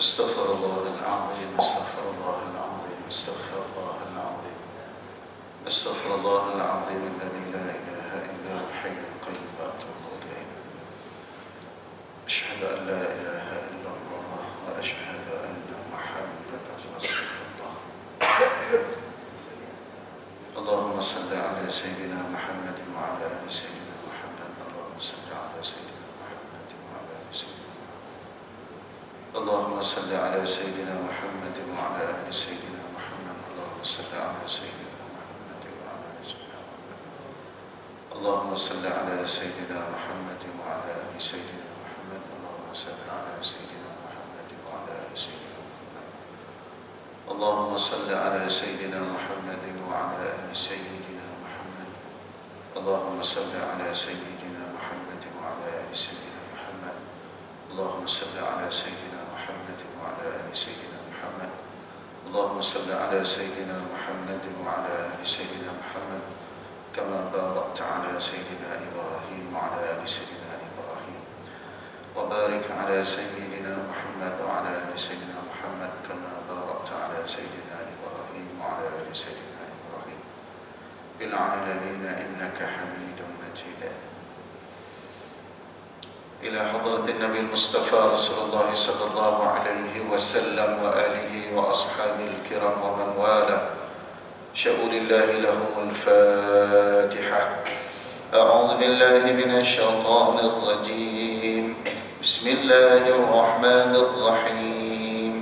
استغفر الله العظيم استغفر الله العظيم استغفر الله العظيم استغفر الله العظيم الذي لا إله إلا هو الحي القيوم وأتوب إليه أشهد أن لا إله إلا الله وأشهد أن محمدا رسول الله اللهم صل على سيدنا محمد وعلى آل سيدنا محمد اللهم صل على سيدنا محمد وعلى آل سيدنا اللهم صل على سيدنا محمد وعلى آل سيدنا محمد اللهم صل على سيدنا محمد وعلى آل سيدنا محمد اللهم صل على سيدنا محمد وعلى آل سيدنا محمد اللهم صل على سيدنا محمد وعلى آل سيدنا محمد اللهم صل على سيدنا محمد وعلى آل سيدنا محمد اللهم صل على سيدنا محمد وعلى آل سيدنا محمد اللهم صل على سيدنا محمد وعلى آل سيدنا محمد اللهم صل على سيدنا محمد وعلى آل سيدنا محمد كما باركت على سيدنا إبراهيم وعلى آل سيدنا إبراهيم وبارك على سيدنا محمد وعلى آل سيدنا محمد كما باركت على سيدنا إبراهيم وعلى آل سيدنا إبراهيم بالعالمين إنك حميد مجيد. إلى حضرة النبي المصطفى رسول الله صلى الله عليه وسلم وآله وأصحابه الكرام ومن والاه شؤون الله لهم الفاتحة. أعوذ بالله من الشيطان الرجيم بسم الله الرحمن الرحيم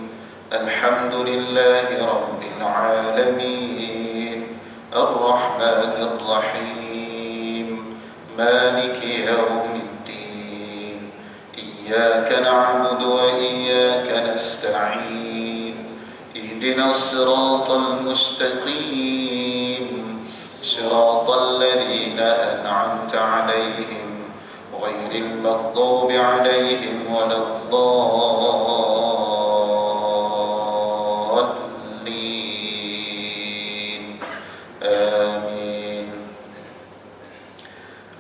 الحمد لله رب العالمين الرحمن الرحيم مالك يوم الدين إياك نعبد وإياك نستعين اهدنا الصراط المستقيم صراط الذين أنعمت عليهم غير المغضوب عليهم ولا الضالين آمين.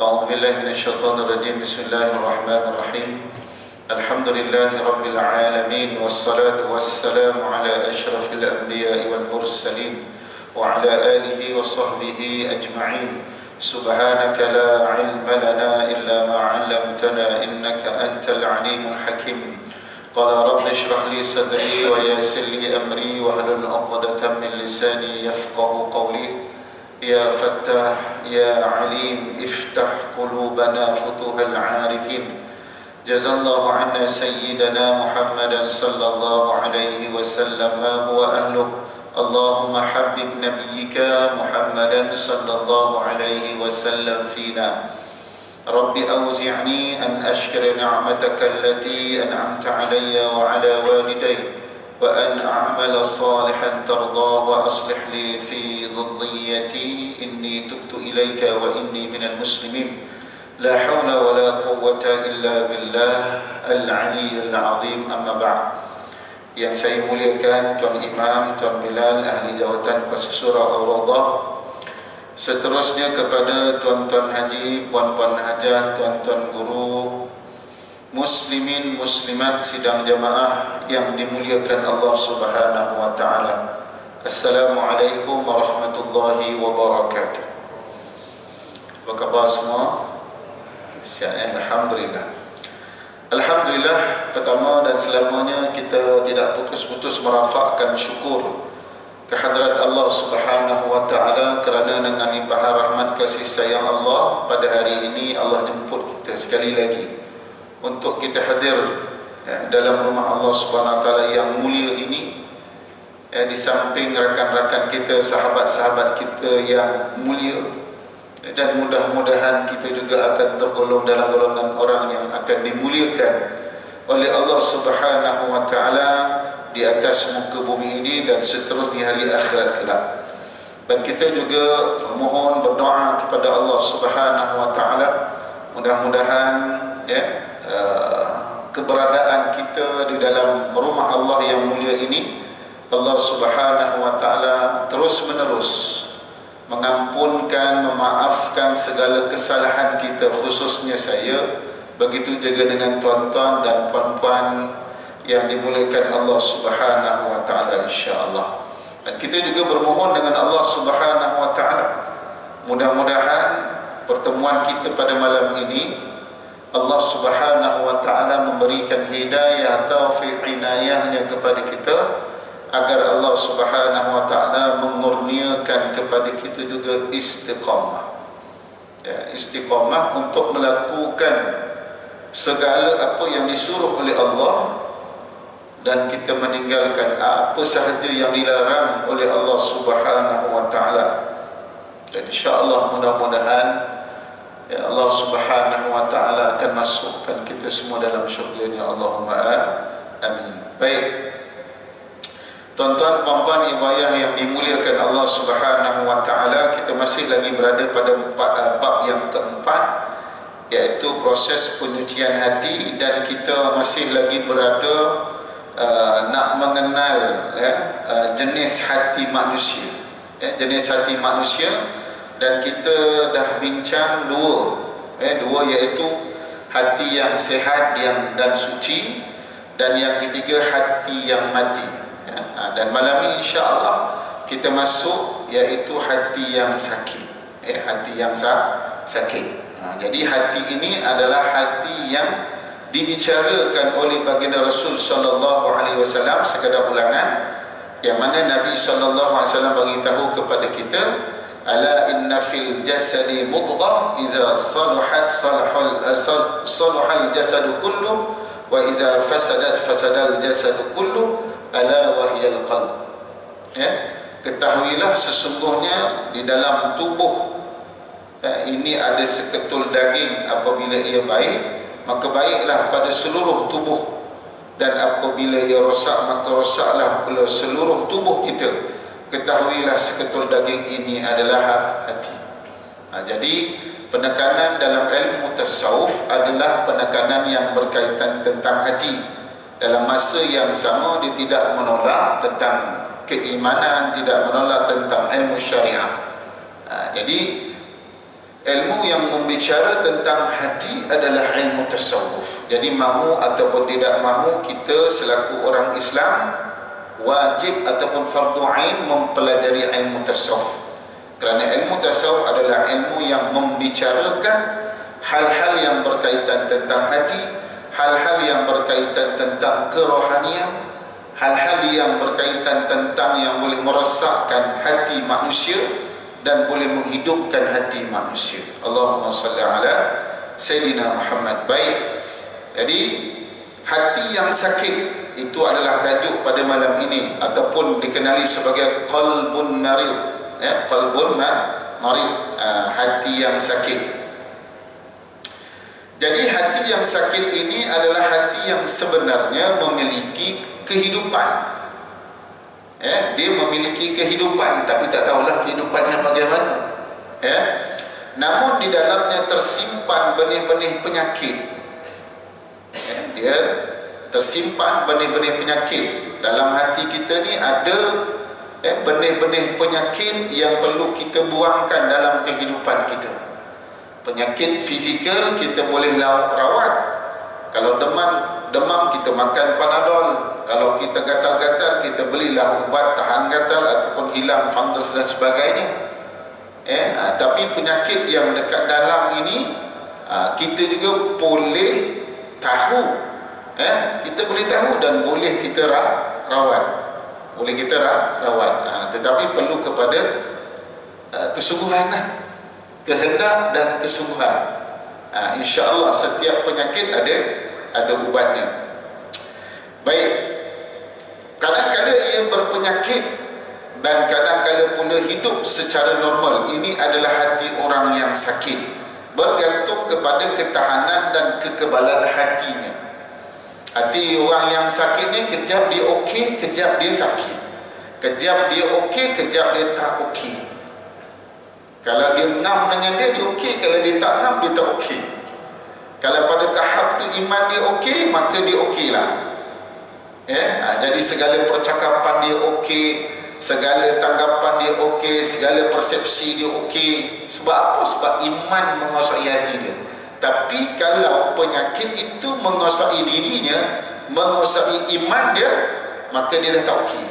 أعوذ بالله من الشيطان الرجيم بسم الله الرحمن الرحيم الحمد لله رب العالمين والصلاة والسلام على أشرف الأنبياء والمرسلين وعلى آله وصحبه أجمعين. سبحانك لا علم لنا إلا ما علمتنا إنك أنت العليم الحكيم. قال رب اشرح لي صدري ويسر لي أمري واحلل عقدة من لساني يفقه قولي. يا فتاح يا عليم افتح قلوبنا فتوح العارفين. جزا الله عنا سيدنا محمدا صلى الله عليه وسلم ما هو أهله. اللهم حبب نبيك محمدا صلى الله عليه وسلم فينا. رب أوزعني أن أشكر نعمتك التي أنعمت علي وعلى والدي وأن أعمل صالحا ترضاه وأصلح لي في ذريتي إني تبت إليك وإني من المسلمين. لا حول ولا قوة إلا بالله العلي العظيم. أما بعد. Yang saya muliakan Tuan Imam, Tuan Bilal, Ahli Jawatan Kuasa Surah Al-Radah, seterusnya kepada Tuan-Tuan Haji, Puan-Puan Hajah, Tuan-Tuan Guru, Muslimin, Muslimat, sidang jamaah yang dimuliakan Allah Subhanahu wa Ta'ala. Assalamualaikum warahmatullahi wabarakatuh. Apa khabar semua? Sihat, Alhamdulillah. Alhamdulillah, pertama dan selamanya kita tidak putus-putus merafakkan syukur kehadrat Allah Subhanahu wa Ta'ala kerana dengan limpahan rahmat kasih sayang Allah pada hari ini Allah jemput kita sekali lagi untuk kita hadir dalam rumah Allah Subhanahu wa Ta'ala yang mulia ini, di samping rakan-rakan kita, sahabat-sahabat kita yang mulia, dan mudah-mudahan kita juga akan tergolong dalam golongan orang yang akan dimuliakan oleh Allah Subhanahu wa Ta'ala di atas muka bumi ini dan seterusnya di hari akhirat kelak. Dan kita juga mohon berdoa kepada Allah Subhanahu wa Ta'ala, mudah-mudahan keberadaan kita di dalam rumah Allah yang mulia ini, Allah Subhanahu wa Ta'ala terus menerus mengampunkan, memaafkan segala kesalahan kita, khususnya saya, begitu juga dengan tuan-tuan dan puan-puan yang dimuliakan Allah Subhanahu wa taala insyaallah. Dan kita juga bermohon dengan Allah Subhanahu wa taala, mudah-mudahan pertemuan kita pada malam ini Allah Subhanahu wa taala memberikan hidayah, taufik, inayahnya kepada kita, agar Allah Subhanahu wa taala mengurniakan kepada kita juga istiqamah. Ya, istiqamah untuk melakukan segala apa yang disuruh oleh Allah, dan kita meninggalkan apa sahaja yang dilarang oleh Allah Subhanahu wa taala. Dan insya-Allah mudah-mudahan ya Allah Subhanahu wa taala akan masukkan kita semua dalam syurga-Nya. Allahumma amin. Baik. Tuan-tuan, puan-puan, ibu ayah yang dimuliakan Allah Subhanahu wa taala, kita masih lagi berada pada bab yang keempat, iaitu proses penyucian hati, dan kita masih lagi berada nak mengenal jenis hati manusia. Jenis hati manusia, dan kita dah bincang dua, iaitu hati yang sehat dan suci, dan yang ketiga hati yang mati. Dan malam ini insya-Allah kita masuk iaitu hati yang sakit. Hati yang sakit. Jadi hati ini adalah hati yang dibicarakan oleh baginda Rasul sallallahu alaihi wasallam, sekadar ulangan, yang mana Nabi sallallahu alaihi wasallam beritahu kepada kita, ala inna fil jasadi mudghah idza salahat salahal jasadu kullu wa idza fasadat fasadal jasadu kullu ala wahyal qalb. Ketahuilah sesungguhnya di dalam tubuh ini ada seketul daging, apabila ia baik maka baiklah pada seluruh tubuh, dan apabila ia rosak maka rosaklah pula seluruh tubuh kita. Ketahuilah seketul daging ini adalah hati. Jadi penekanan dalam ilmu tasawuf adalah penekanan yang berkaitan tentang hati. Dalam masa yang sama dia tidak menolak tentang keimanan, tidak menolak tentang ilmu syariah. Jadi ilmu yang membicara tentang hati adalah ilmu tasawuf. Jadi mahu ataupun tidak mahu, kita selaku orang Islam wajib ataupun fardu ain mempelajari ilmu tasawuf. Kerana ilmu tasawuf adalah ilmu yang membicarakan hal-hal yang berkaitan tentang hati, hal-hal yang berkaitan tentang kerohanian, hal-hal yang berkaitan tentang yang boleh merosakkan hati manusia dan boleh menghidupkan hati manusia. Allahumma salli ala Sayyidina Muhammad. Baik. Jadi hati yang sakit itu adalah tajuk pada malam ini, ataupun dikenali sebagai qalbun marid. Qalbun marid, hati yang sakit. Jadi hati yang sakit ini adalah hati yang sebenarnya memiliki kehidupan. Dia memiliki kehidupan, tapi tak tahulah kehidupannya bagaimana. Namun di dalamnya tersimpan benih-benih penyakit. Dia tersimpan benih-benih penyakit. Dalam hati kita ni ada benih-benih penyakit yang perlu kita buangkan dalam kehidupan kita. Penyakit fizikal kita boleh rawat. Kalau demam kita makan Panadol. Kalau kita gatal-gatal kita belilah ubat tahan gatal ataupun hilang fungus dan sebagainya. Tapi penyakit yang dekat dalam ini kita juga boleh tahu. Kita boleh tahu dan boleh kita rawat. Boleh kita rawat. Tetapi perlu kepada kesungguhan, kehendak dan kesungguhan. InsyaAllah setiap penyakit ada ubatnya. Baik. Kadang-kadang ia berpenyakit dan kadang-kadang pula hidup secara normal. Ini adalah hati orang yang sakit, bergantung kepada ketahanan dan kekebalan hatinya. Hati orang yang sakit ni kejap dia okey, kejap dia sakit. Kejap dia okey, kejap dia tak okey. Kalau dia ngam dengan dia okey. Kalau dia tak ngam, dia tak okey. Kalau pada tahap tu iman dia okey, maka dia okeylah. Jadi segala percakapan dia okey, segala tanggapan dia okey, segala persepsi dia okey. Sebab apa? Sebab iman menguasai hati dia. Tapi kalau penyakit itu menguasai dirinya, menguasai iman dia, maka dia dah tak okey.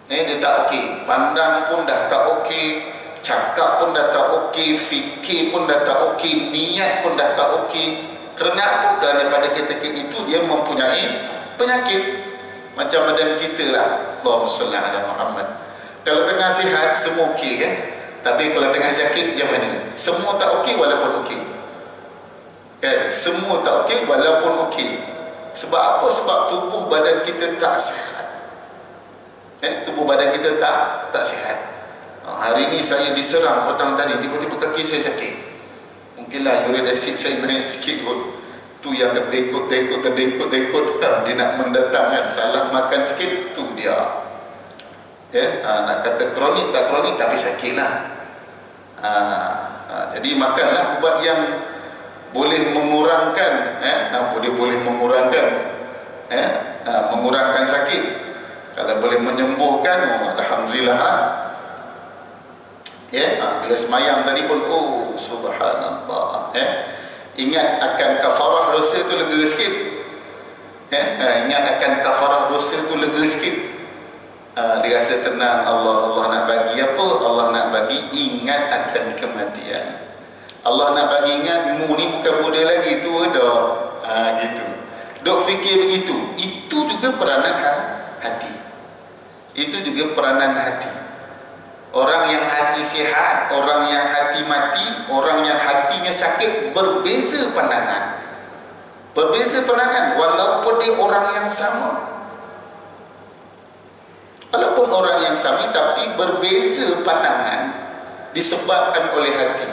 Dia tak okey, pandang pun dah tak okey, cakap pun dah tak okey, fikir pun dah tak okey, niat pun dah tak okey. Kerana apa? Kerana pada ketika itu dia mempunyai penyakit. Macam badan kita lah. Allahumma salli ala Muhammad. Kalau tengah sihat semua okey kan, tapi kalau tengah sakit macam mana? Semua tak okey walaupun okey kan? Semua tak okey walaupun okey. Sebab apa? Sebab tubuh badan kita tak sihat. Tubuh badan kita tak sihat. Hari ni saya diserang petang tadi, tiba-tiba kaki saya sakit. Mungkinlah uric acid saya naik sikit kot. Tu yang terdekut. Dia nak mendatangkan, salah makan sikit, tu dia. Nak kata kronik tak kronik, tapi sakit lah. Jadi makanlah ubat yang boleh mengurangkan, boleh mengurangkan, mengurangkan sakit. Kalau boleh menyembuhkan, alhamdulillah. Bila semayang tadi pun, oh subhanallah, ingat akan kafarah dosa tu lega sikit. Ingat akan kafarah dosa tu lega sikit. Dia rasa tenang. Allah nak bagi apa? Allah nak bagi ingat akan kematian. Allah nak bagi ingat, mu ni bukan muda lagi, tua dah. Gitu. Dok fikir begitu. Itu juga peranan hati. Itu juga peranan hati. Orang yang hati sihat, orang yang hati mati, orang yang hatinya sakit, berbeza pandangan. Berbeza pandangan walaupun dia orang yang sama. Walaupun orang yang sama, tapi berbeza pandangan disebabkan oleh hati.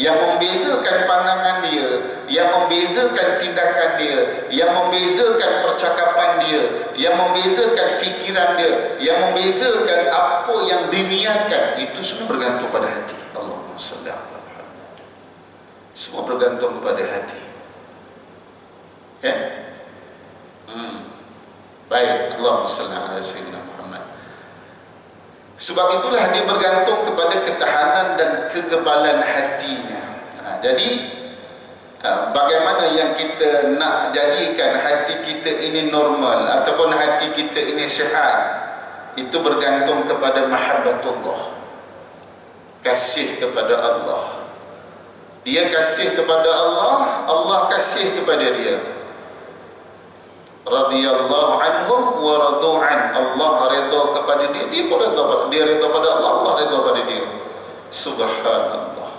Yang membezakan pandangan dia, yang membezakan tindakan dia, yang membezakan percakapan dia, yang membezakan fikiran dia, yang membezakan apa yang diniatkan, itu semua bergantung pada hati. Allahumma salli ala Muhammad. Semua bergantung kepada hati. Baik, Allahumma salli ala Sayyidina Muhammad. Sebab itulah dia bergantung kepada ketahanan dan kekebalan hatinya. Jadi bagaimana yang kita nak jadikan hati kita ini normal ataupun hati kita ini sihat, itu bergantung kepada mahabbatullah, kasih kepada Allah. Dia kasih kepada Allah, Allah kasih kepada dia. Radhiyallahu anhum wa radu'an. Allah redha kepada dia, dia pun redha pada dia, redha pada Allah, Allah redha pada dia. Subhanallah.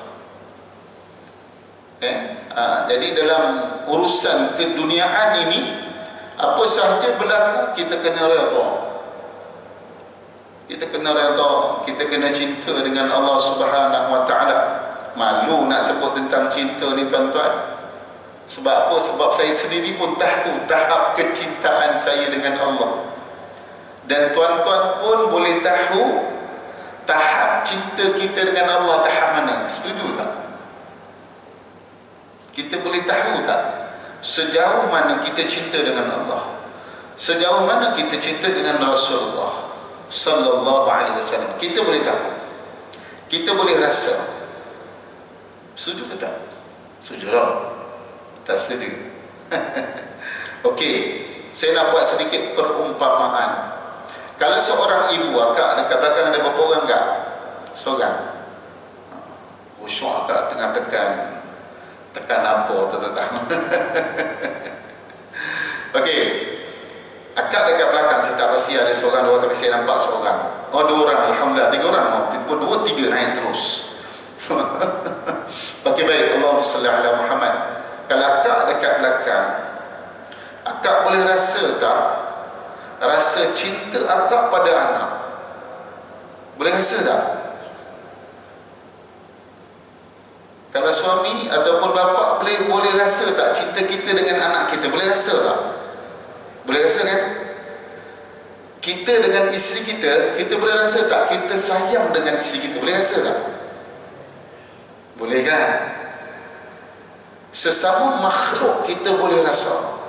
Jadi dalam urusan keduniaan ini, apa sahaja berlaku, kita kena redha. Kita kena redha, kita kena cinta dengan Allah Subhanahu wa taala. Malu nak sebut tentang cinta ni tuan-tuan. Sebab apa? Sebab saya sendiri pun tahu tahap kecintaan saya dengan Allah. Dan tuan-tuan pun boleh tahu tahap cinta kita dengan Allah tahap mana. Setuju tak? Kita boleh tahu tak sejauh mana kita cinta dengan Allah, sejauh mana kita cinta dengan Rasulullah sallallahu alaihi wasallam. Kita boleh tahu, kita boleh rasa. Setuju ke tak? Setuju tak? Tak setuju. Okey, saya nak buat sedikit perumpamaan. Kalau seorang ibu, akak dekat belakang ada berapa orang tak? Seorang. Usyuk akak tengah tekan apa tak tahu. Okey, akak dekat belakang, saya tak pasti ada seorang dua, tapi saya nampak seorang. Oh, dua orang, alhamdulillah, tiga orang. Dua, tiga naik terus. Okey, baik. Allahumma salli ala Muhammad. Kalau akak dekat belakang, akak boleh rasa tak rasa cinta akak pada anak? Boleh rasa tak? Kalau suami ataupun bapa, boleh rasa tak cinta kita dengan anak kita? Boleh rasa tak? Boleh rasa kan? Kita dengan isteri kita boleh rasa tak kita sayang dengan isteri kita? Boleh rasa tak? Boleh kan? Sesama makhluk kita boleh rasa.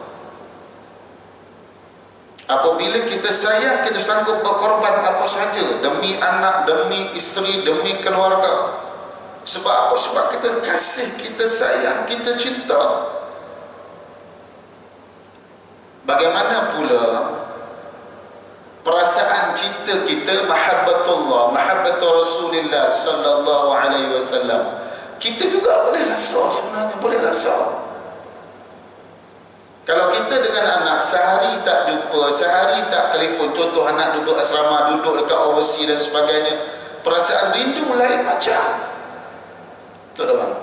Apabila kita sayang, kita sanggup berkorban apa saja demi anak, demi isteri, demi keluarga. Sebab apa? Sebab kita kasih, kita sayang, kita cinta. Bagaimana pula perasaan cinta kita, mahabbatullah, mahabbatul Rasulullah sallallahu alaihi wasallam, kita juga boleh rasa, sebenarnya boleh rasa. Kalau kita dengan anak sehari tak jumpa, sehari tak telefon, contoh anak duduk asrama, duduk dekat overseas dan sebagainya, perasaan rindu lain macam. Betul tak bang?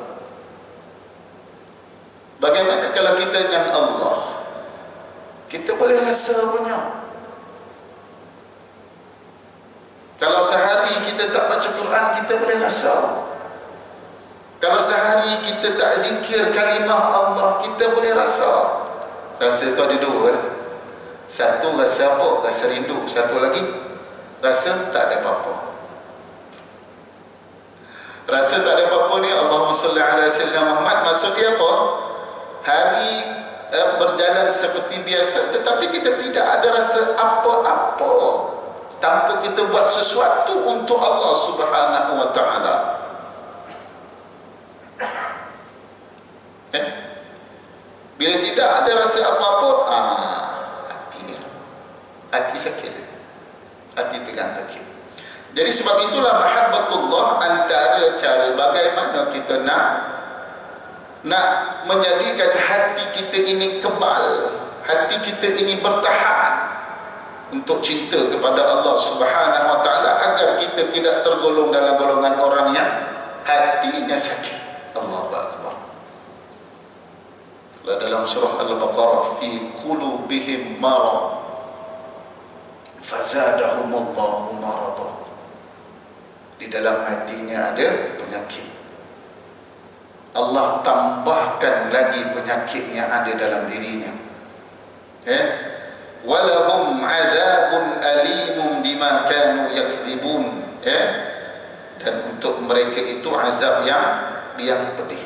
Bagaimana kalau kita dengan Allah, kita boleh rasa banyak. Kalau sehari kita tak baca Quran, kita boleh rasa. Kalau sehari kita tak zikir kalimah Allah, kita boleh rasa. Rasa tu ada dua lah. Satu rasa apa? Rasa rindu. Satu lagi rasa tak ada apa-apa. Rasa tak ada apa-apa ni, Allahumma salli ala sayyidina Muhammad, maksud dia apa? Hari berjalan seperti biasa, tetapi kita tidak ada rasa apa-apa tanpa kita buat sesuatu untuk Allah Subhanahu wa ta'ala. Bila tidak ada rasa apa-apa, hati sakit, hati tegang sakit. Jadi sebab itulah mahabbatullah antara cara bagaimana kita nak menjadikan hati kita ini kebal, hati kita ini bertahan untuk cinta kepada Allah Subhanahu wa ta'ala, agar kita tidak tergolong dalam golongan orang yang hatinya sakit. Allahu Akbar. Dalam surah Al-Baqarah, fi qulubihim marad fazadahumullahu marada, di dalam hatinya ada penyakit, Allah tambahkan lagi penyakit yang ada dalam dirinya. Walahum azabun alimun bima kanu yakdzibun, dan untuk mereka itu azab yang pedih.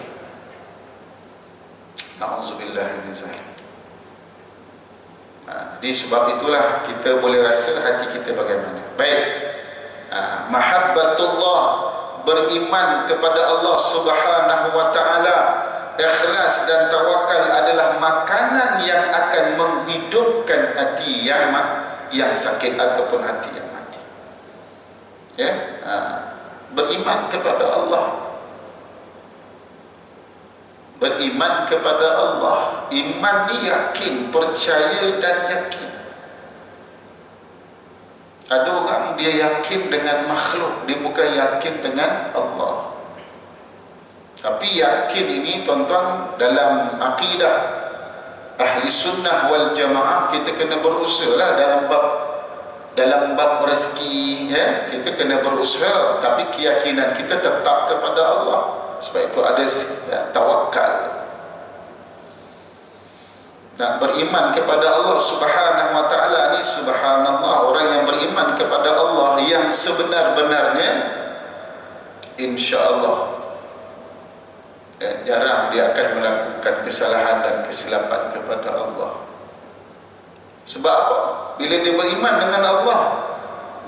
Na'udzubillah min zalik. Jadi sebab itulah kita boleh rasa hati kita bagaimana. Baik, mahabbatullah, beriman kepada Allah Subhanahu wa ta'ala, ikhlas dan tawakal adalah makanan yang akan menghidupkan hati yang sakit ataupun hati yang mati. Beriman kepada Allah, beriman kepada Allah. Iman ni yakin, percaya dan yakin. Ada orang dia yakin dengan makhluk, dia bukan yakin dengan Allah. Tapi yakin ini tuan-tuan, dalam akidah ahli sunnah wal jamaah, kita kena berusaha lah dalam bab rezeki, kita kena berusaha, tapi keyakinan kita tetap kepada Allah. Sebab itu ada tawakal. Nak beriman kepada Allah Subhanahu wa ta'ala ni, subhanallah, orang yang beriman kepada Allah yang sebenar-benarnya, insya-Allah jarang dia akan melakukan kesalahan dan kesilapan kepada Allah. Sebab apa? Bila dia beriman dengan Allah,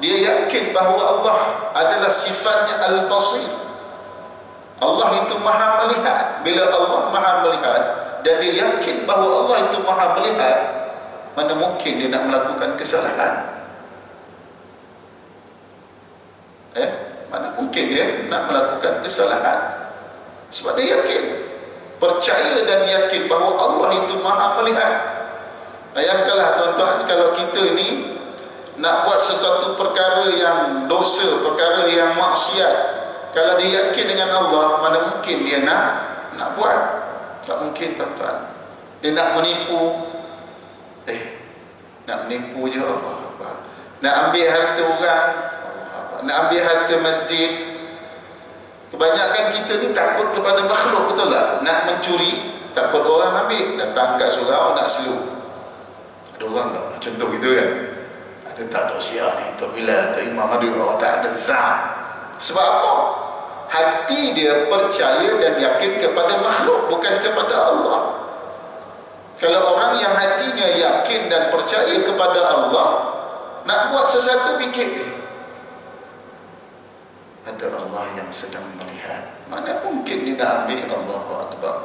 dia yakin bahawa Allah adalah sifatnya al-basir. Allah itu maha melihat. Bila Allah maha melihat dan dia yakin bahawa Allah itu maha melihat, mana mungkin dia nak melakukan kesalahan? Mana mungkin dia nak melakukan kesalahan? Sebab dia yakin, percaya dan yakin bahawa Allah itu maha melihat. Bayangkanlah tuan-tuan, kalau kita ni nak buat sesuatu perkara yang dosa, perkara yang maksiat, kalau dia yakin dengan Allah, mana mungkin dia nak buat? Tak mungkin tuan-tuan. Dia nak menipu, nak menipu je, Allah Akbar. Nak ambil harta orang, Allah Akbar. Nak ambil harta masjid. Kebanyakan kita ni takut kepada makhluk, betul tak? Nak mencuri, takut orang ambil, datang kat surau nak selu. Ada orang tak contoh gitu kan? Ada tak Tok Syah ni, Tok Bilal, Tok Imam ada, orang tak ada zam. Sebab apa? Hati dia percaya dan yakin kepada makhluk, bukan kepada Allah. Kalau orang yang hatinya yakin dan percaya kepada Allah, nak buat sesuatu fikir, ada Allah yang sedang melihat, mana mungkin dia nak ambil. Allahu Akbar.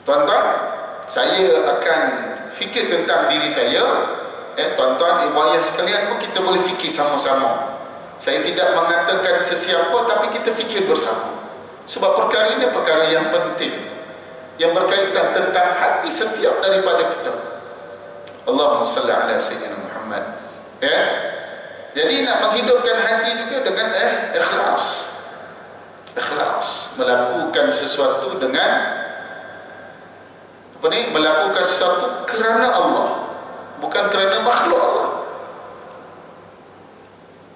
Tuan-tuan, saya akan fikir tentang diri saya. Tuan-tuan, ibu ayah sekalian pun kita boleh fikir sama-sama. Saya tidak mengatakan sesiapa, tapi kita fikir bersama. Sebab perkara ini perkara yang penting, yang berkaitan tentang hati setiap daripada kita. Allahumma salli ala Sayyidina Muhammad. Jadi nak menghidupkan hati juga dengan ikhlas. Ikhlas, melakukan sesuatu dengan melakukan sesuatu kerana Allah, bukan kerana makhluk Allah.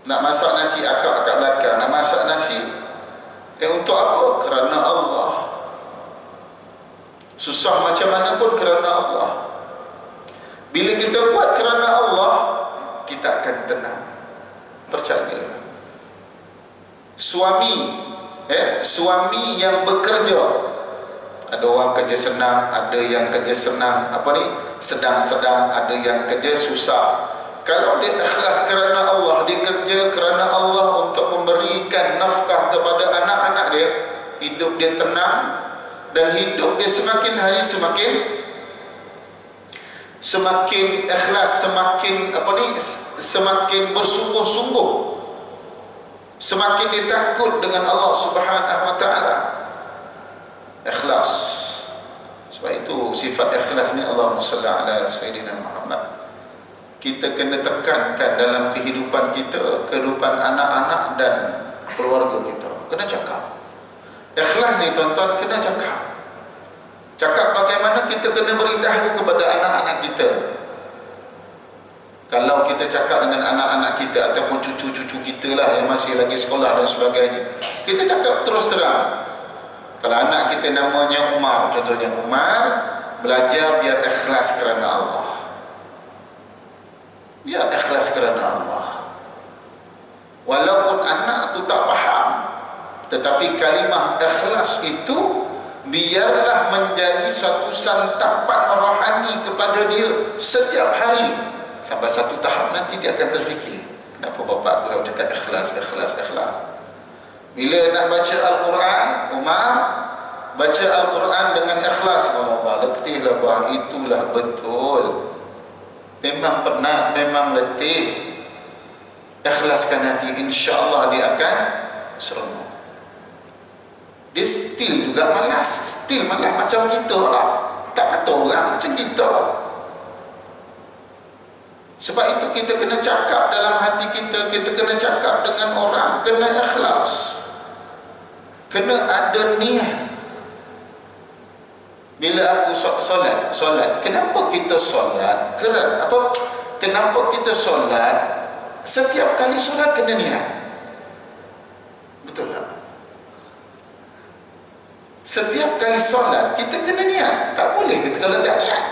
Nak masak nasi akak belakang, nak masak nasi untuk apa? Kerana Allah. Susah macam mana pun kerana Allah. Bila kita buat kerana Allah, kita akan tenang. Percayalah. Suami yang bekerja, ada orang kerja senang, ada yang kerja sedang-sedang, ada yang kerja susah. Kalau dia ikhlas kerana Allah, dia kerja kerana Allah untuk memberikan nafkah kepada anak-anak dia, hidup dia tenang, dan hidup dia semakin hari semakin ikhlas, semakin bersungguh-sungguh, semakin dia takut dengan Allah Subhanahu wa taala. Ikhlas. Sebab itu sifat ikhlas ni, Allahumma salli ala Sayyidina Muhammad, kita kena tekankan dalam kehidupan kita, kehidupan anak-anak dan keluarga kita. Kena cakap ikhlas ni, tuan-tuan, kena cakap bagaimana kita kena beritahu kepada anak-anak kita. Kalau kita cakap dengan anak-anak kita ataupun cucu-cucu kita lah yang masih lagi sekolah dan sebagainya, kita cakap terus terang. Kalau anak kita namanya Umar, contohnya, Umar, belajar biar ikhlas kerana Allah. Biar ikhlas kerana Allah. Walaupun anak tu tak faham, tetapi kalimah ikhlas itu biarlah menjadi satu santapan rohani kepada dia setiap hari. Sampai satu tahap nanti dia akan terfikir, kenapa bapak aku dah cakap ikhlas. Bila nak baca Al-Quran, Umar baca Al-Quran dengan ikhlas. Letihlah bah, itulah betul. Memang penat, memang letih. Ikhlaskan hati, insya-Allah dia akan seronok. Dia still juga malas, macam kita lah. Tak kata orang macam kita. Sebab itu kita kena cakap dalam hati kita, kita kena cakap dengan orang, kena ikhlas, kena ada niat. Bila aku solat, kenapa kita solat? Kenapa kita solat? Setiap kali solat kena niat. Betul tak? Setiap kali solat kita kena niat. Tak boleh kita kalau tak niat.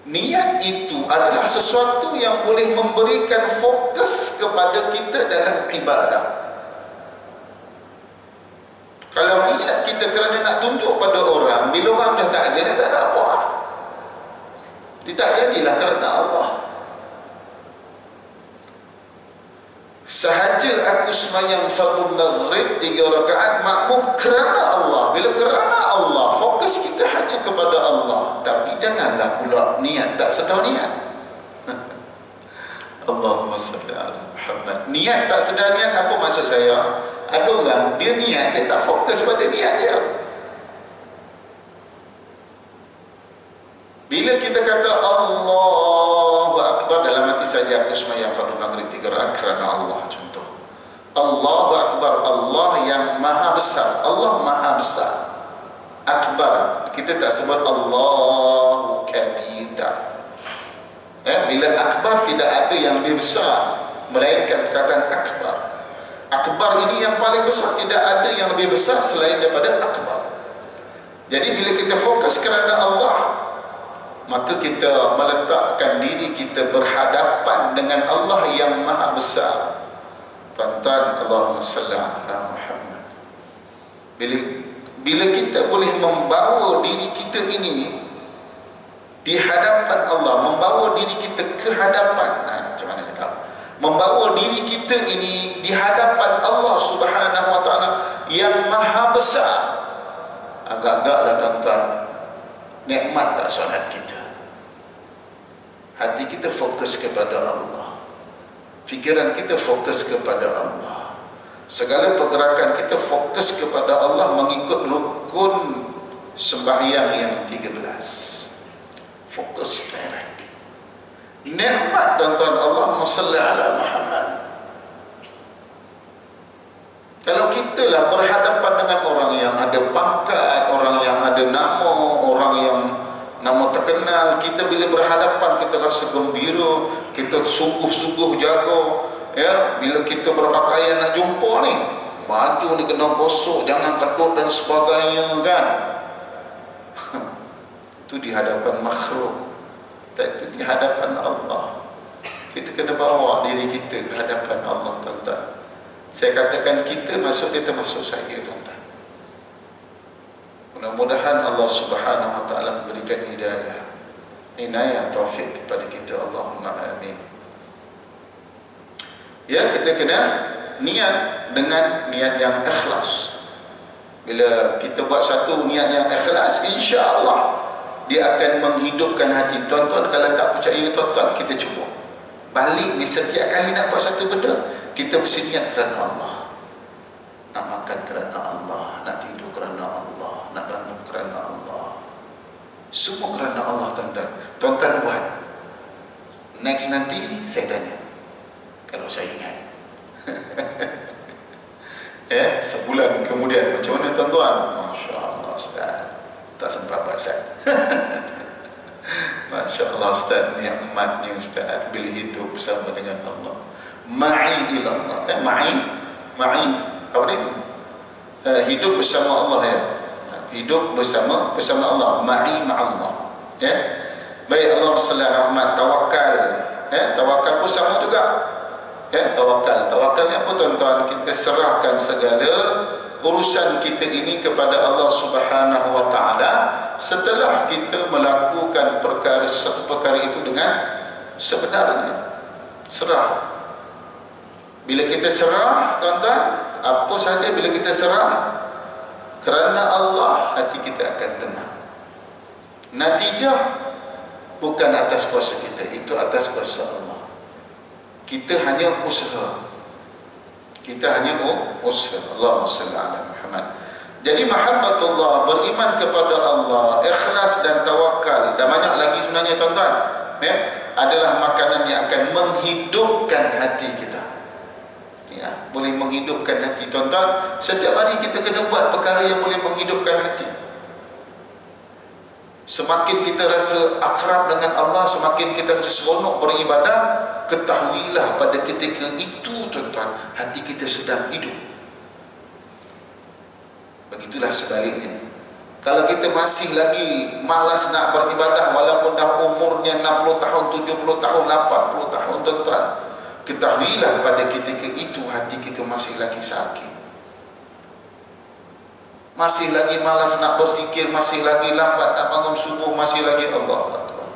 Niat itu adalah sesuatu yang boleh memberikan fokus kepada kita dalam ibadah. Kalau niat kita kerana nak tunjuk pada orang, bila orang dah tak ada apa. Dia tak jadilah kerana Allah. Sahaja aku sembahyang fardu maghrib 3 rakaat makmum kerana Allah. Bila kerana Allah, fokus kita hanya kepada Allah. Tapi janganlah pula niat tak sedar niat. Allahumma salli ala Muhammad. Niat tak sedar niat, apa maksud saya? Ada orang dia niat, dia tak fokus pada niat dia. Bila kita kata Allahu Akbar, dalam hati saja aku sembahyang fardu maghrib 3 rakaat kerana Allah, contoh. Allahu Akbar, Allah yang maha besar. Allah maha besar. Akbar, kita tak sebut Allahu Kabir. Bila akbar, tidak ada yang lebih besar melainkan perkataan akbar. Akbar ini yang paling besar, tidak ada yang lebih besar selain daripada akbar. Jadi bila kita fokus kerana Allah, maka kita meletakkan diri kita berhadapan dengan Allah yang maha besar. Tuan-tuan, Allahumma salli ala Muhammad. Bila kita boleh membawa diri kita ini di hadapan Allah, membawa diri kita ke hadapan, macam mana cakap? Membawa diri kita ini di hadapan Allah Subhanahu wa taala yang maha besar. Agak-agaklah tuan-tuan, nikmat tak solat kita? Hati kita fokus kepada Allah, fikiran kita fokus kepada Allah, segala pergerakan kita fokus kepada Allah mengikut rukun sembahyang yang 13. Fokus direct. Nikmat tuan-tuan, Allahumma salli ala Muhammad. Kalau kita lah berhadapan dengan orang yang ada pangkat, orang yang ada nama, orang yang nama terkenal, kita bila berhadapan kita rasa gembira, kita sungguh-sungguh jaga, ya, bila kita berpakaian nak jumpa ni, baju ni kena gosok, jangan kedut dan sebagainya, kan? Itu di hadapan makhluk, tapi di hadapan Allah kita kena bawa diri kita ke hadapan Allah, tuan-tuan. Saya katakan kita masuk, dia termasuk saya, tuan-tuan. Mudah-mudahan Allah Subhanahu wa taala memberikan hidayah, inayah, taufik kepada kita. Allahumma amin. Ya, kita kena niat dengan niat yang ikhlas. Bila kita buat satu niat yang ikhlas, insya-Allah dia akan menghidupkan hati. Tuan-tuan, kalau tak percaya tuan-tuan, kita cuba balik ni, setiap kali nak buat satu benda, kita mesti niat kerana Allah. Nak makan kerana Allah, nak tidur kerana Allah, nak bangun kerana Allah, semua kerana Allah, tuan-tuan. Tuan-tuan buat. Next nanti saya tanya, kalau saya ingat. Sebulan kemudian macam mana, tuan-tuan? Masya Allah Ustaz, tak sempat buat Ustaz. Masya Allah Ustaz, nikmatnya Ustaz bila hidup bersama dengan Allah. Ma'i ilallah. Ma'i apa ni? Hidup bersama Allah, ya. Hidup bersama Allah. Ma'i ma'allah. Ya. Baik, Allahumma salli ala Muhammad. Tawakal. Tawakal pun sama juga. Ya, tawakal. Tawakal ni apa, tuan-tuan? Kita serahkan segala urusan kita ini kepada Allah Subhanahu wa taala setelah kita melakukan satu perkara itu dengan sebenarnya. Serah. Bila kita serah, tuan-tuan, apa saja bila kita serah kerana Allah, hati kita akan tenang. Natijah bukan atas kuasa kita, itu atas kuasa Allah. Kita hanya usaha. Allahumma salli ala Muhammad. Jadi mahabbatullah, beriman kepada Allah, ikhlas dan tawakal, dan banyak lagi sebenarnya, tuan-tuan, ya, adalah makanan yang akan menghidupkan hati kita. Ya, boleh menghidupkan hati, tuan-tuan. Setiap hari kita kena buat perkara yang boleh menghidupkan hati. Semakin kita rasa akrab dengan Allah, semakin kita rasa seronok beribadah, ketahuilah pada ketika itu, tuan-tuan, hati kita sedang hidup. Begitulah sebaliknya. Kalau kita masih lagi malas nak beribadah, walaupun dah umurnya 60 tahun, 70 tahun, 80 tahun, tuan-tuan, ketahuilah pada ketika itu hati kita masih lagi sakit, masih lagi malas nak berzikir, masih lagi lambat nak bangun subuh, masih lagi Allah Akbar,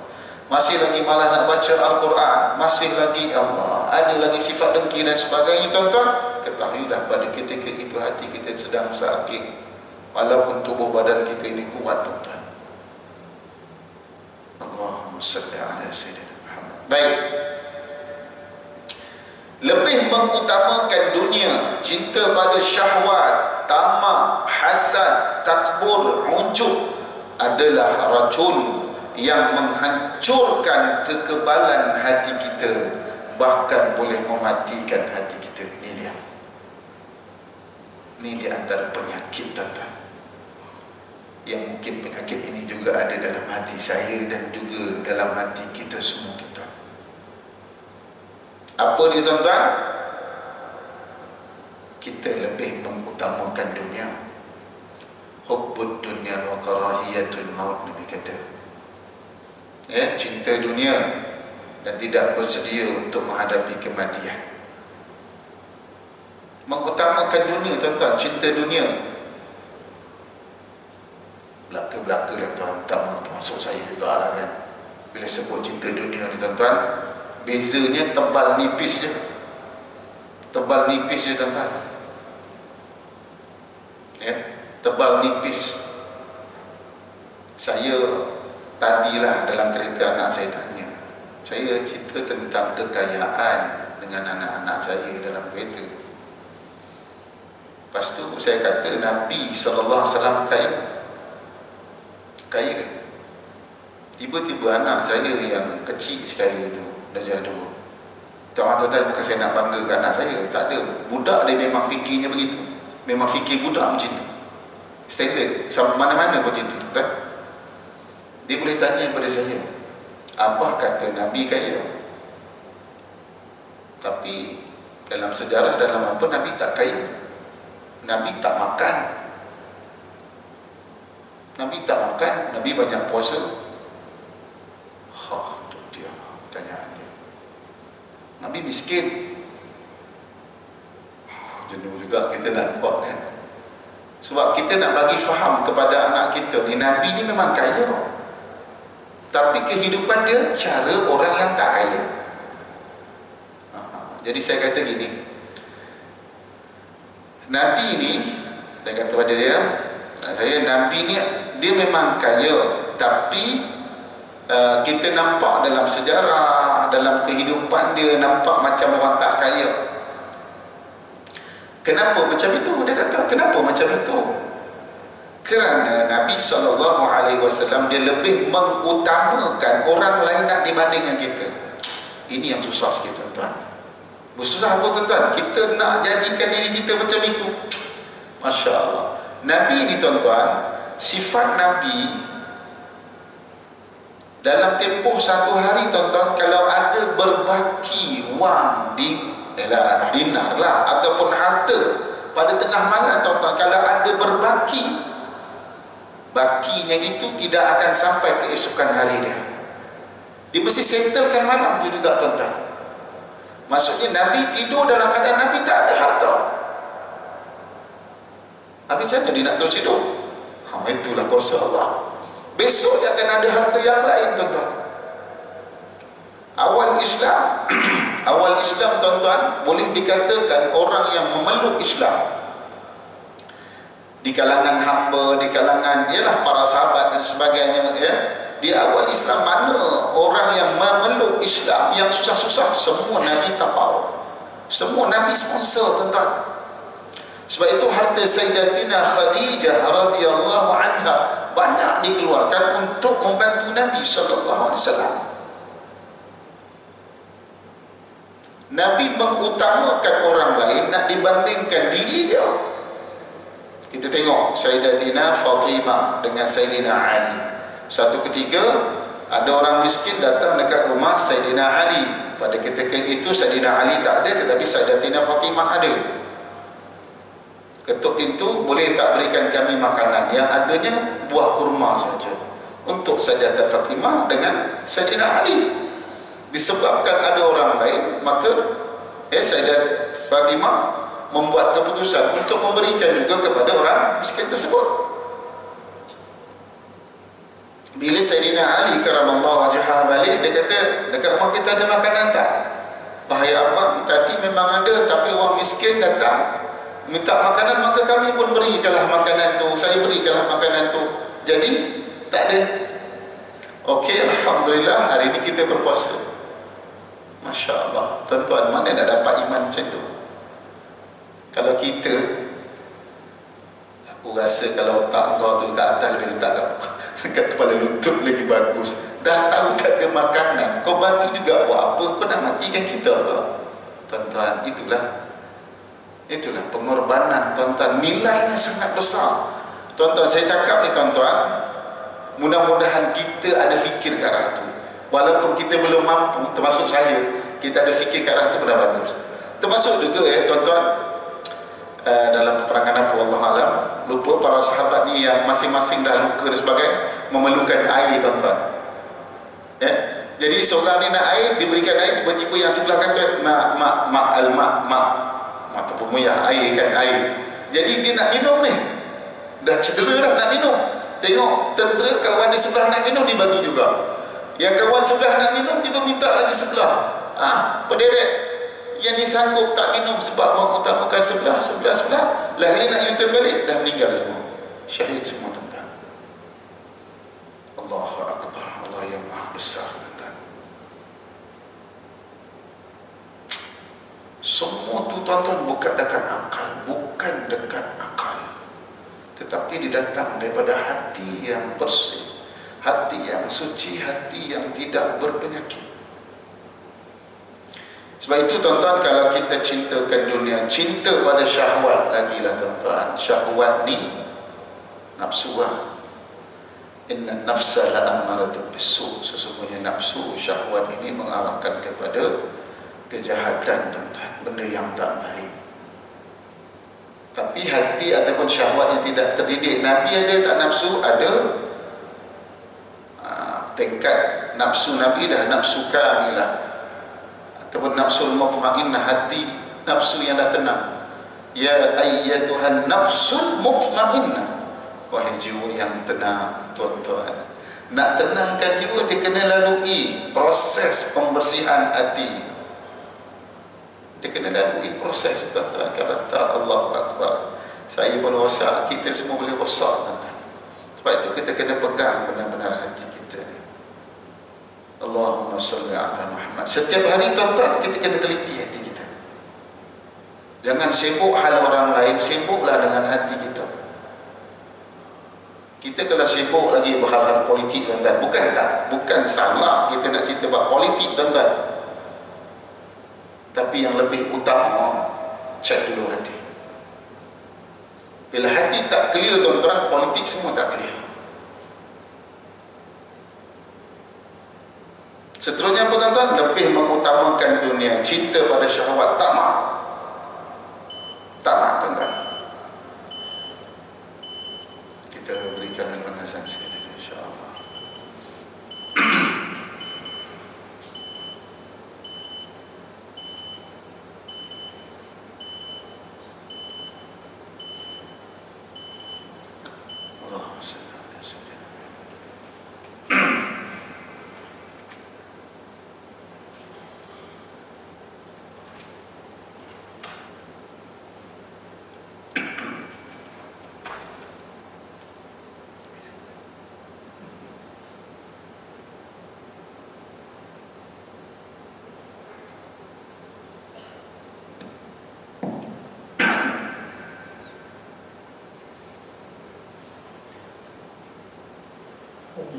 masih lagi malas nak baca Al-Quran, masih lagi Allah, ada lagi sifat dengki dan sebagainya, tuan-tuan. Ketahuilah pada ketika itu hati kita sedang sakit, walaupun tubuh badan kita ini kuat, tuan-tuan. Allahumma salli ala Sayyidina Muhammad. Baik, lebih mengutamakan dunia, cinta pada syahwat, tamak, hasad, takbur, ujub adalah racun yang menghancurkan kekebalan hati kita, bahkan boleh mematikan hati kita. Ini dia. Ini di antara penyakit, tuan-tuan. Yang mungkin penyakit ini juga ada dalam hati saya dan juga dalam hati kita semua, tuan-tuan. Apa dia, tuan-tuan? Kita lebih mengutamakan dunia. Hubbud dunya wa karahiyatul maut, Nabi kata. Ya, cinta dunia dan tidak bersedia untuk menghadapi kematian. Mengutamakan dunia, tuan-tuan, cinta dunia. Belaka-belaka lah, tuan-tuan, termasuk saya juga lah, kan. Bila sebut cinta dunia ni, tuan-tuan, bezanya tebal nipis je. Tebal nipis je, tuan-tuan. Ya, tebal nipis. Saya tadilah dalam kereta anak saya tanya, saya cerita tentang kekayaan dengan anak-anak saya dalam kereta. Lepas tu saya kata Nabi SAW kaya. Tiba-tiba anak saya yang kecil sekali tu darjah 2. Tuan-tuan, bukan saya nak banggakan anak saya, tak ada. Budak dia memang fikirnya begitu. Memang fikir budak macam tu. Standard, mana-mana macam tu kan. Dia boleh tanya kepada saya, Abah kata Nabi kaya, tapi dalam sejarah, dalam apa, Nabi tak kaya. Nabi tak makan. Nabi tak makan, Nabi banyak puasa. Itu dia pertanyaan dia. Nabi miskin. Jenuh juga kita nak buat kan. Sebab kita nak bagi faham kepada anak kita ni, Nabi ni memang kaya, tapi kehidupan dia cara orang yang tak kaya. Jadi saya kata gini, Nabi ni, saya kata pada dia, Nabi ni dia memang kaya, tapi kita nampak dalam sejarah, dalam kehidupan dia nampak macam orang tak kaya. Kenapa macam itu? Dia kata, kenapa macam itu? Kerana Nabi SAW dia lebih mengutamakan orang lain nak dibandingkan kita. Ini yang susah sikit tuan-tuan. Bersusah apa tuan-tuan? Kita nak jadikan diri kita macam itu. Masya Allah. Nabi ni tuan-tuan, sifat Nabi dalam tempoh satu hari tuan-tuan, kalau ada berbaki wang dinar lah ataupun harta pada tengah malam tuan-tuan, kalau ada berbaki, bakinya itu tidak akan sampai keesokan hari dia. Dia mesti settlekan malam tu juga tuan-tuan. Maksudnya Nabi tidur dalam keadaan Nabi tak ada harta. Habis macam mana dia nak terus tidur? Itulah kuasa Allah. Besok dia akan ada harta yang lain tuan-tuan. Awal Islam tuan-tuan, boleh dikatakan orang yang memeluk Islam di kalangan hamba, di kalangan ialah para sahabat dan sebagainya ya. Di awal Islam, mana orang yang memeluk Islam yang susah-susah, semua Nabi tapau, semua Nabi sponsor tuan-tuan. Sebab itu harta Sayyidatina Khadijah radhiyallahu anha banyak dikeluarkan untuk membantu Nabi SAW. Nabi mengutamakan orang lain nak dibandingkan diri dia. Kita tengok Sayyidatina Fatimah dengan Sayyidina Ali. Satu ketika ada orang miskin datang dekat rumah Sayyidina Ali. Pada ketika itu Sayyidina Ali tak ada, tetapi Sayyidatina Fatimah ada. Ketuk pintu, boleh tak berikan kami makanan? Yang adanya buah kurma saja untuk Sayyidatina Fatimah dengan Sayyidina Ali. Disebabkan ada orang lain, maka Sayyidatina Fatimah membuat keputusan untuk memberikan juga kepada orang miskin tersebut. Bila Sayyidina Ali karamallahu wajhah balik, dia kata, dekat rumah kita ada makanan tak? Bahaya abang, tadi memang ada, tapi orang miskin datang minta makanan, maka kami pun berikanlah makanan tu, saya berikanlah makanan tu. Jadi tak ada. Okey, alhamdulillah hari ini kita berpuasa. Masya Allah. Tuan-tuan, mana nak dapat iman macam tu? Kalau kita, aku rasa kalau otak kau tu kat atas lebih letak dekat kepala lutut lagi bagus. Dah tahu tak ada makanan, kau bantu juga buat apa? Kau nak matikan kita apa? Tuan-tuan, itulah pengorbanan tuan-tuan, nilainya sangat besar. Tuan-tuan, saya cakap ni tuan-tuan, mudah-mudahan kita ada fikir ke arah tu. Walaupun kita belum mampu, termasuk saya, kita ada fikir ke arah tu dah bagus. Termasuk juga tuan-tuan, dalam peperangan apa wallahu alam, lupa para sahabat ni yang masing-masing dah luka dan sebagainya, memerlukan air tuan-tuan. Jadi seorang ni nak air, diberikan air, tiba-tiba yang sebelah kata maka pemuyah air kan air. Jadi dia nak minum ni, dah cedera dah nak minum. Tengok tentera kawan di sebelah nak minum, dibagi juga. Yang kawan sebelah nak minum, tiba minta lagi sebelah. Berderet. Yang disanggup tak minum sebab mengutamakan sebelah. Lagi nak U-turn balik, dah meninggal semua. Syahid semua tuan-tuan. Allahu Akbar. besar, tuan-tuan. Semua tu tuan-tuan bukan dekat akal, bukan dekat akal, tetapi didatang daripada hati yang bersih, hati yang suci, hati yang tidak berpenyakit. Sebab itu tuan-tuan, kalau kita cintakan dunia, cinta pada syahwat lagi lah tuan-tuan. Syahwat ni nafsu lah. Inna nafsa la'ammaratun bisu. Sesungguhnya nafsu, syahwat ini mengarahkan kepada kejahatan tuan-tuan, benda yang tak baik. Tapi hati ataupun syahwat yang tidak terdidik, Nabi ada tak nafsu? Ada. Tingkat nafsu Nabi dah nafsu kamilah, ataupun nafsul mutmainnah, hati nafsu yang dah tenang. Ya ayyatuhan nafsul mutmainnah, wahai jiwa yang tenang. Tuan-tuan, nak tenangkan jiwa, dia kena lalui proses pembersihan hati. Dia kena lalui proses, tuan-tuan. Kalau tak, Allahu Akbar, saya pun rosak, kita semua boleh rosak, tuan-tuan. Sebab itu kita kena pegang benar-benar hati kita ni. Allahumma salli ala Muhammad. Setiap hari tuan-tuan, kita kena teliti hati kita. Jangan sibuk hal orang lain, sibuklah dengan hati kita. Kita kalau sibuk lagi berhal-hal politik, tuan-tuan, bukan salah kita nak cerita buat politik, tuan-tuan. Tapi yang lebih utama, cek dulu hati. Bila hati tak clear, tuan-tuan, politik semua tak clear. Seterusnya pun tuan-tuan, lebih mengutamakan dunia, cinta pada syahwat, tamak. Tamak, tuan-tuan. Kita berikan ilmu nazam sekali, insya-Allah.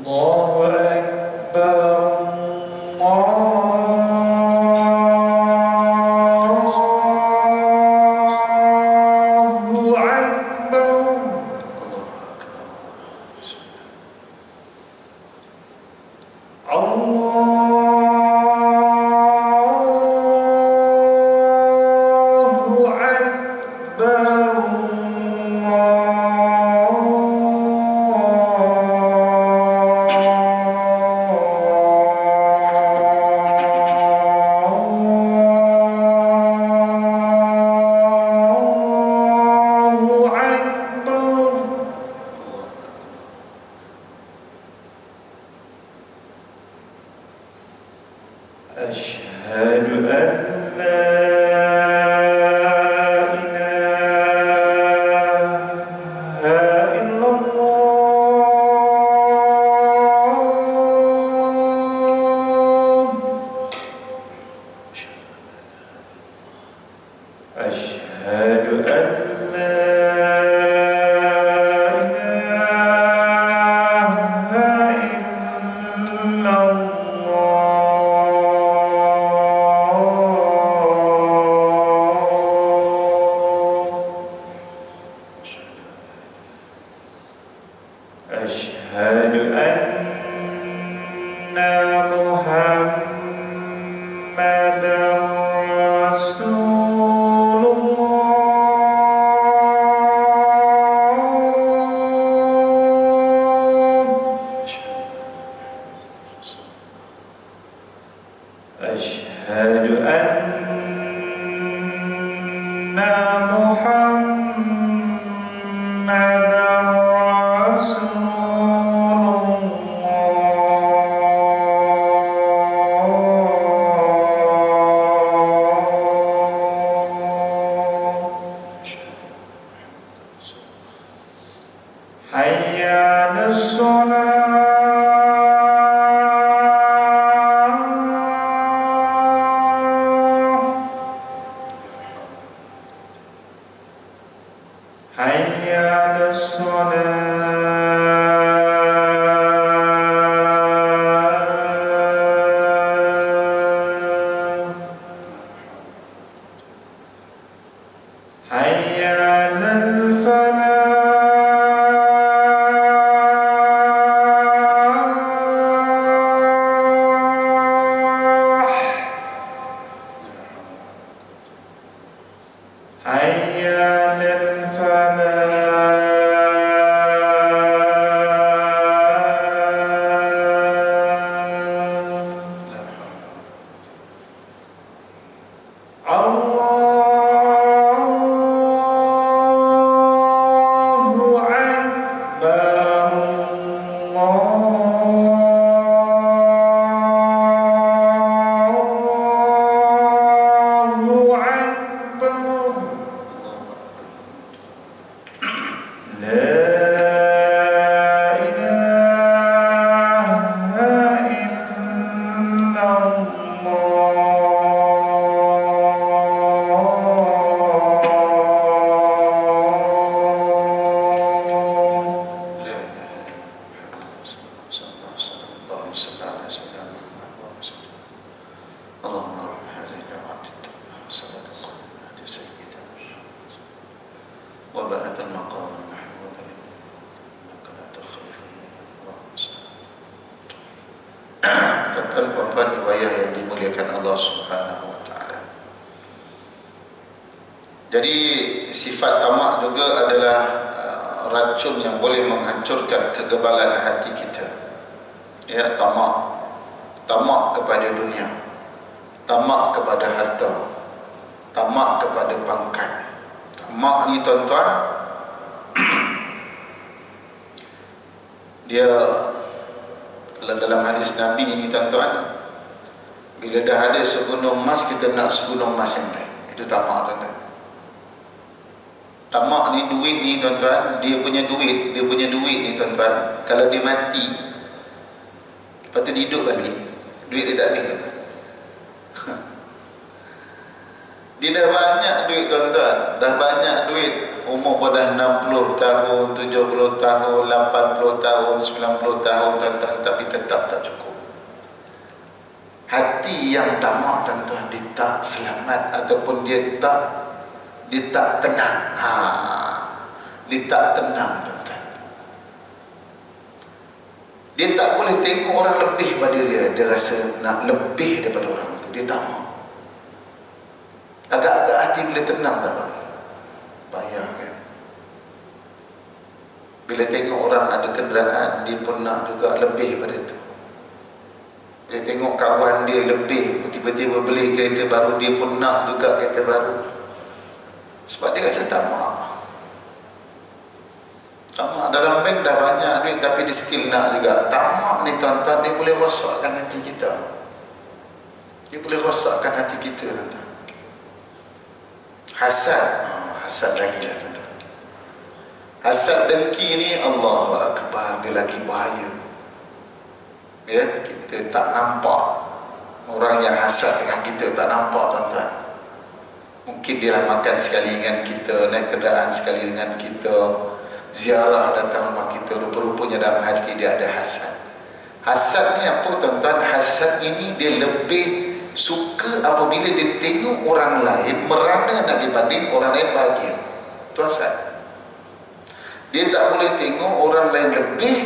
Allahu Akbar, Allahu Akbar. Allahu Akbar. أشهد أن لا إله إلا الله. أشهد أن لا إله إلا أشهد أن محمدًا رسول الله. أشهد أن محمدًا حي على الصلاة. حي على الصلاة حي على الفلاح حي على الله أكبر الله أكبر لا إله إلا الله لا إله إلا محمد رسول الله صلى الله عليه وسلم. اللهم صل على سيدنا محمد وسلم. اللهم رب هذه الدعوات والصلاة القائمة سيدنا وبعث المقام المحمود إنك لا تخلف الميعاد. اللهم صل. Tuan-tuan puan-puan ibu ayah yang dimuliakan Allah Subhanahu wa taala. Jadi sifat tamak juga adalah racun yang boleh menghancurkan kegebalan hati kita. Ya, tamak. Tamak kepada dunia. Tamak kepada harta. Tamak kepada pangkat. Tamak ni tuan-tuan dia kalau dalam hadis Nabi ini tuan-tuan, bila dah ada segunung emas kita nak segunung emas yang lain. Itu tamak tuan-tuan. Tamak ni duit ni tuan-tuan, dia punya duit ni tuan-tuan, kalau dia mati lepas tu dia hidup balik, duit dia tak habis tuan-tuan. Dia dah banyak duit tuan-tuan, dah banyak duit, umur pun dah 60 tahun, 70 tahun, 80 tahun, 90 tahun tuan-tuan, tapi tetap tak cukup. Hati yang tamak tuan-tuan, dia tak selamat ataupun dia tak tenang. Dia tak tenang tuan-tuan. Dia tak boleh tengok orang lebih pada dia, dia rasa nak lebih daripada orang tu, dia tamak. Agak-agak hati boleh tenang tak bang? Bayar kan? Bila tengok orang ada kenderaan, dia pun nak juga lebih pada itu. Bila tengok kawan dia lebih, tiba-tiba beli kereta baru, dia pun nak juga kereta baru. Sebab dia rasa tamak. Tamak dalam bank dah banyak duit, tapi dia still nak juga. Tamak ni tuan-tuan, dia boleh rosakkan hati kita. Dia boleh rosakkan hati kita tuan-tuan. Hasad, hasad lagi lah tuan-tuan. Hasad dengki ni, Allahu Akbar, dia lagi bahaya. Ya, kita tak nampak orang yang hasad dengan kita, tak nampak tuan-tuan. Mungkin dia lah makan sekali dengan kita, naik kenderaan sekali dengan kita, ziarah datang rumah kita, rupa-rupanya dalam hati dia ada hasad. Hasad ni apa tuan-tuan? Hasad ini dia lebih suka apabila dia tengok orang lain merana nak dibanding orang lain bahagia. Itu hasad. Dia tak boleh tengok orang lain lebih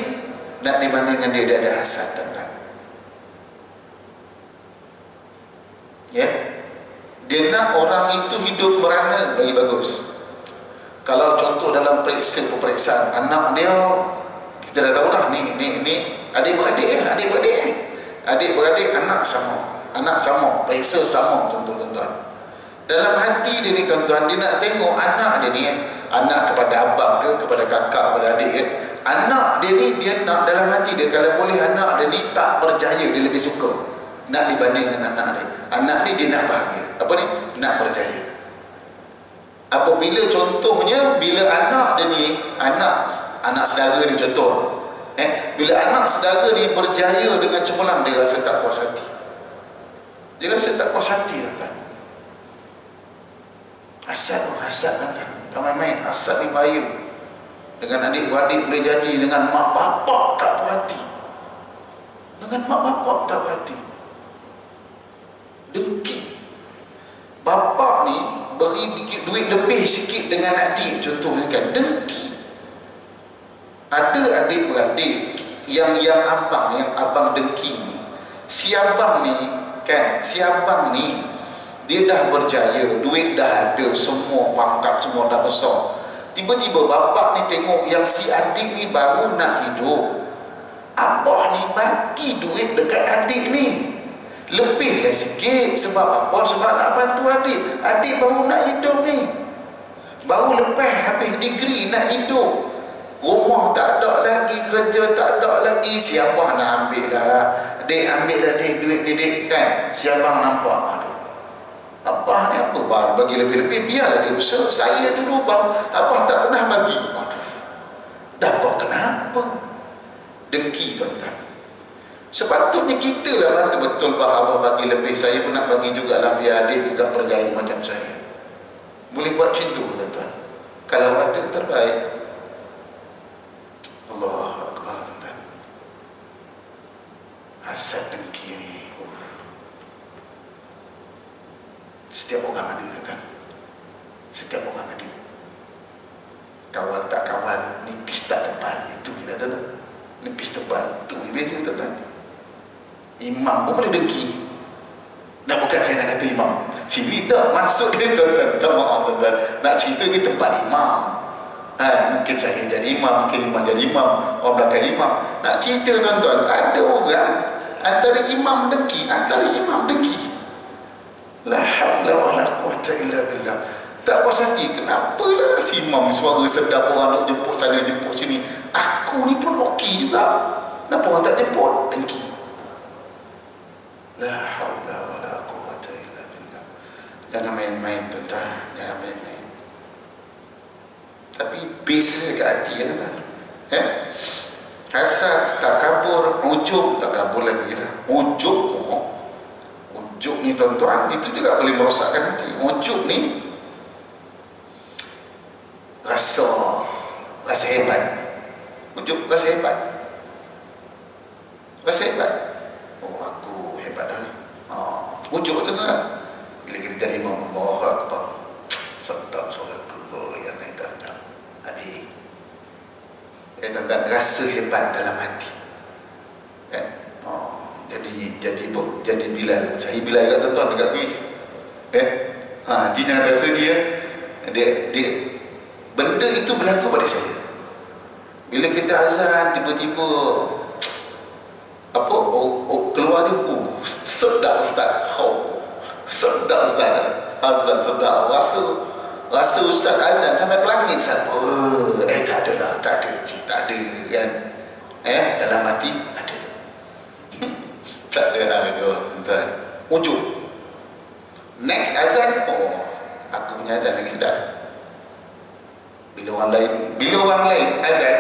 nak dibandingkan dia, dia ada hasad tuan-tuan. Ya, dia nak orang itu hidup merana bagi bagus. Kalau contoh dalam peperiksaan anak dia, kita dah tahu dah ni adik-beradik anak sama, periksa sama tuan-tuan. Dalam hati dia ni tuan-tuan, dia nak tengok anak dia ni, anak kepada abang ke, kepada kakak, kepada adik ke, anak dia ni dia nak dalam hati dia, kalau boleh anak dia ni tak berjaya, dia lebih suka nak dibandingkan anak dia. Anak ni dia nak bahagia, apa ni? Nak berjaya. Apabila contohnya bila anak dia ni, anak saudara dia contoh, bila anak saudara ni berjaya dengan cemerlang, dia rasa tak puas hati. Dia rasa tak puas hati tuan-tuan. Hasad kan tak main-main. Hasad ni bahaya. Dengan adik-beradik boleh jadi, dengan mak bapak tak berhati. Dengan mak bapak tak berhati. Dengki. Bapak ni beri duit lebih sikit dengan adik, contohnya kan, dengki. Ada adik-beradik yang abang dengki ni, si abang ni kan, si abang ni dia dah berjaya, duit dah ada, semua pangkat semua dah besar. Tiba-tiba bapak ni tengok yang si adik ni baru nak hidup, abah ni bagi duit dekat adik ni lebih lah sikit. Sebab apa? Sebab nak bantu adik. Adik baru nak hidup ni, baru lepas habis degree nak hidup, rumah tak ada lagi, kerja tak ada lagi. Si abah nak ambil dah, dek ambil dah dek duit ni dek kan. Si abang nampak, aduh, abah ni apa bang bagi lebih-lebih, biarlah dia usaha. Saya dulu bang, abah tak pernah bagi. Aduh, dapat kenapa? Dengki tuan-tuan. Sepatutnya kita lah bantu betul bah, abah bagi lebih, saya pun nak bagi jugalah biar adik juga berjaya macam saya. Boleh buat macam tu tuan-tuan. Kalau ada terbaik. Allah Akbar tuan-tuan. Hasad dengki ni setiap orang ada tuan-tuan. Setiap orang ada. Kawal tak kawal, nipis tak tebal, itu kita tuan-tuan. Nipis tebal, itu biasa tuan-tuan. Imam pun boleh dengki. Nah, bukan saya nak kata imam sini dah masuk dia tuan-tuan, minta maaf tuan-tuan, nak cerita di tempat imam. Mungkin saya jadi imam, mungkin imam jadi imam, orang belakang imam. Nak cerita tuan-tuan, ada orang antara imam dengki, antara imam dengki. La haula wala quwwata illa billah. Tak puas hati, kenapa lah si imam suara sedap, orang nak jemput sana jemput sini, aku ni pun okey juga, kenapa orang tak jemput? Dengki. La haula wala quwwata illa billah. Jangan main-main tuan-tuan, jangan main-main. Tapi base dekat hati ya tuan-tuan. Hasad, takabur, ujub, takabur lagi lah. Ujub ni tuan-tuan, itu juga boleh merosakkan hati. Ujub ni rasa hebat. Ujub rasa hebat. Rasa hebat. Oh, aku hebat dah ni. Ujub tuan-tuan. Bila kita jadi imam, Allahu Akbar, sedap suaraku. Oh, yang lain tak tahu. Adik, tuan-tuan, rasa hebat dalam hati kan. Jadi Bilal. Saya Bilal juga tuan-tuan dekat kuis. Dia rasa dia benda itu berlaku pada saya. Bila kita azan, tiba-tiba keluar dia, sedap ustaz. Sedap ustaz. Azan sedap. Rasa ustaz azan sampai ke langit ustaz. Tak ada kan. Dalam hati ada. Tak ada lah tuan-tuan. Ujub. Next azan, aku punya azan lagi sedap. Bila orang lain azan,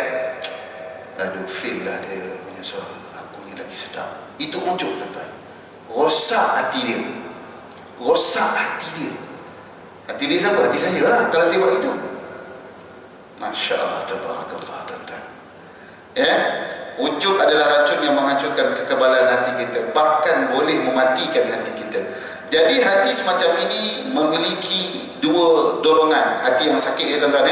aduh, feel lah dia punya suara, aku ni lagi sedap. Itu ujub tuan-tuan. Rosak hati dia. Hati dia siapa? Hati saya lah kalau saya buat itu. Masya Allah, tabarakallah tuan-tuan. Ujub adalah racun yang menghancurkan kekebalan hati kita, bahkan boleh mematikan hati kita. Jadi hati semacam ini memiliki dua dorongan. Hati yang sakit ya tuan-tuan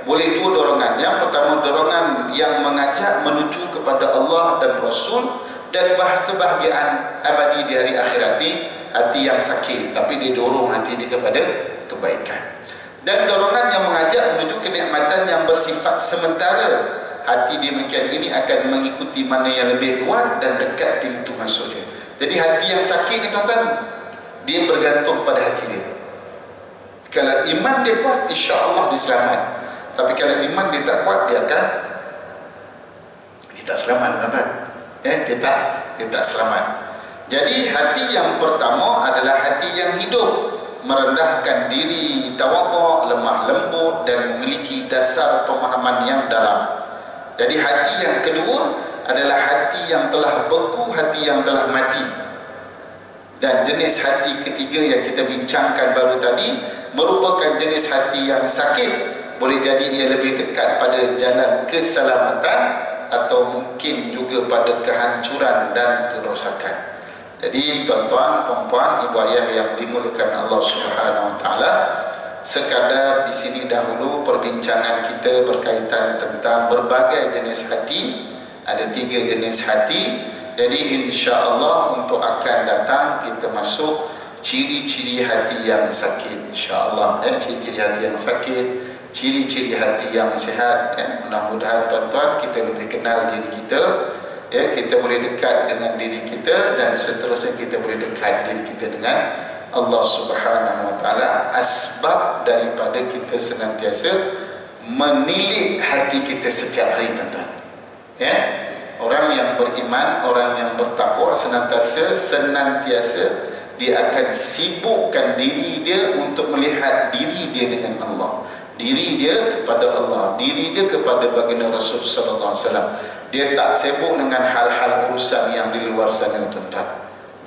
boleh dua dorongan. Yang pertama, dorongan yang mengajak menuju kepada Allah dan Rasul dan kebahagiaan abadi di hari akhirat. Ini hati yang sakit, tapi dia dorong hati dia kepada kebaikan. Dan dorongan yang mengajak menuju kenikmatan yang bersifat sementara. Hati dia demikian ini akan mengikuti mana yang lebih kuat dan dekat pintu masuk dia. Jadi hati yang sakit ni tuan-tuan, dia bergantung pada hati dia. Kalau iman dia kuat, insya-Allah dia selamat. Tapi kalau iman dia tak kuat, dia tak selamat tuan-tuan. Dia tak selamat. Jadi hati yang pertama adalah hati yang hidup, merendahkan diri, tawadhu, lemah lembut dan memiliki dasar pemahaman yang dalam. Jadi hati yang kedua adalah hati yang telah beku, hati yang telah mati. Dan jenis hati ketiga yang kita bincangkan baru tadi merupakan jenis hati yang sakit. Boleh jadi ia lebih dekat pada jalan keselamatan atau mungkin juga pada kehancuran dan kerosakan. Jadi tuan-tuan, puan-puan, ibu ayah yang dimuliakan Allah Subhanahu wa taala, sekadar di sini dahulu perbincangan kita berkaitan tentang berbagai jenis hati. Ada 3 jenis hati. Jadi insya-Allah untuk akan datang kita masuk ciri-ciri hati yang sakit, insya-Allah. Ciri-ciri hati yang sakit, ciri-ciri hati yang sihat. Mudah-mudahan tuan-tuan kita lebih kenal diri kita, kita boleh dekat dengan diri kita, dan seterusnya kita boleh dekat diri kita dengan Allah Subhanahu wa taala. Asbab daripada kita senantiasa menilik hati kita setiap hari, tuan-tuan. Orang yang beriman, orang yang bertakwa senantiasa dia akan sibukkan diri dia untuk melihat diri dia dengan Allah, diri dia kepada Allah, diri dia kepada baginda Rasul sallallahu alaihi wasallam. Dia tak sibuk dengan hal-hal urusan yang di luar sana, tuan-tuan.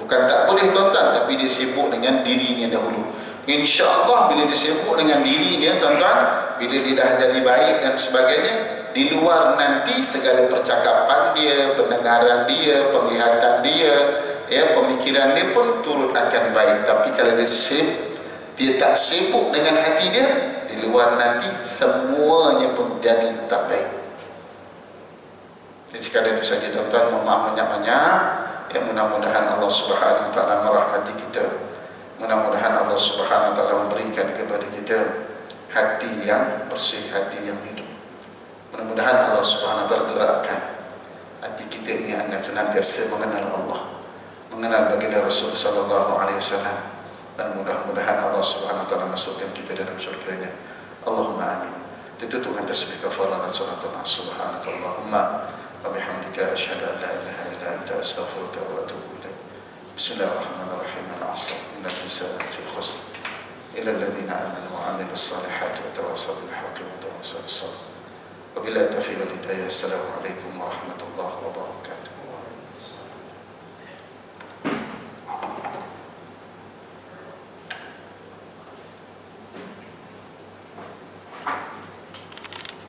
Bukan tak boleh, tuan-tuan, tapi dia sibuk dengan dirinya dahulu. InsyaAllah bila dia sibuk dengan dirinya, tuan-tuan, bila dia dah jadi baik dan sebagainya, di luar nanti segala percakapan dia, pendengaran dia, penglihatan dia, pemikiran dia pun turut akan baik. Tapi kalau dia tak sibuk dengan hati dia, di luar nanti semuanya pun jadi tak baik. Jadi sekadar itu saja, tuan-tuan, mohon maaf banyak-banyak. Mudah-mudahan Allah Subhanahu wa taala merahmati kita. Mudah-mudahan Allah Subhanahu wa taala memberikan kepada kita hati yang bersih, hati yang hidup. Mudah-mudahan Allah Subhanahu wa taala gerakkan hati kita ini agar senantiasa mengenal Allah, mengenal baginda Rasul sallallahu alaihi wasallam, dan mudah-mudahan Allah Subhanahu wa taala masukkan kita dalam syurga-Nya. Allahumma amin. Ditutup dengan tasbih kafarah dan salat subhanakallahumma wa bihamdika asyhadu an la ilaha illa anta astaghfiruka wa atubu ilaik. Bismillahirrahmanirrahim. Al-'asr innal insana lafi khusr illa alladhina amanu wa 'amilus salihati wa tawassaw bil haqqi wa tawassaw bis sabr. Wabillahi taufiq wal hidayah. Assalamualaikum warahmatullahi wabarakatuh.